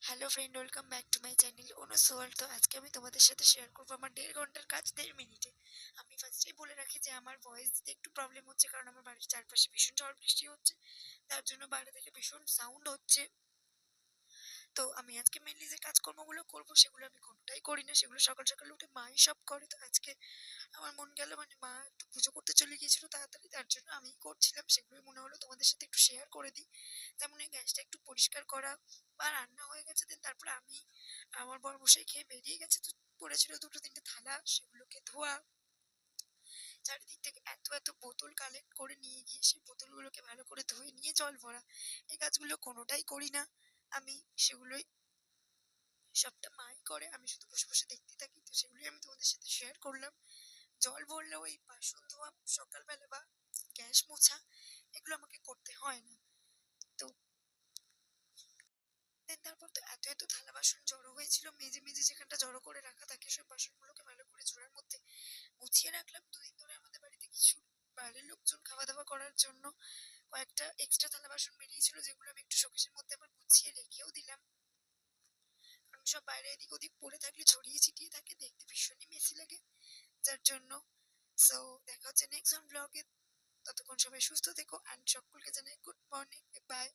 Hello friend, welcome back to my channel Anu's world. তো আজকে আমি তোমাদের সাথে শেয়ার করবো আমার 1.5 ঘন্টার কাজ 1.5 মিনিটে। আমি ফার্স্টেই বলে রাখি যে আমার ভয়েস দিতে একটু প্রবলেম হচ্ছে, কারণ আমার বাড়ির চারপাশে ভীষণ ঝড় বৃষ্টি হচ্ছে, তার জন্য বাইরে থেকে ভীষণ সাউন্ড হচ্ছে। তো আমি আজকে মেনলি যে কাজকর্মগুলো করবো সেগুলো আমি কোনোটাই করি না, সেগুলো সকাল সকাল উঠে মাই সব করে। তো আজকে আমার মন গেল, মানে মা একটু পুজো করতে চলে গিয়েছিল তাড়াতাড়ি, তার জন্য আমিই করছিলাম। সেগুলোই মনে হলো তোমাদের সাথে একটু শেয়ার করে দিই। যেমন এই গ্যাসটা একটু পরিষ্কার করা, বা রান্না হয়ে গেছে, দেন তারপরে আমি আমার বর বসে খেয়ে বেরিয়ে গেছে, তো পড়েছিল দুটো তিনটে থালা, সেগুলোকে ধোয়া। চারিদিক থেকে এত এত বোতল কালেক্ট করে নিয়ে গিয়ে সেই বোতলগুলোকে ভালো করে ধুয়ে নিয়ে জল ভরা, এই কাজগুলো কোনোটাই করি না আমি। সেগুলোই সবটা মাই করে, আমি শুধু বসে বসে দেখতে থাকি। তো সেগুলোই আমি তোমাদের সাথে শেয়ার করলাম। জল ভরলেও এই বাসন ধোয়া সকালবেলা বা গ্যাস মোছা, এগুলো আমাকে করতে হয় না। তো দেন তারপর তো এত এত থালা বাসন জড়ো হয়েছিল, মেজে মেজে যেখানটা জড়ো করে রাখা থাকে সব বাসনগুলোকে ভালো করে ঝোড়ার মধ্যে গুছিয়ে রাখলাম। দুদিন ধরে আমাদের বাড়িতে কিছু বাইরের লোকজন খাওয়া দাওয়া করার জন্য কয়েকটা এক্সট্রা থালা বাসন বেরিয়েছিল, যেগুলো আমি একটু শোকেসের মধ্যে আবার গুছিয়ে রেখেও দিলাম, কারণ সব বাইরে এদিক ওদিক পড়ে থাকলে ছড়িয়ে ছিটিয়ে থাকে, দেখতে ভীষণই মেসি লাগে, যার জন্য। সো দেখা হচ্ছে নেক্সট ব্লগে। ততক্ষণ সবাই সুস্থ থেকো, অ্যান্ড সকলকে জানাই গুড মর্নিং, বাই।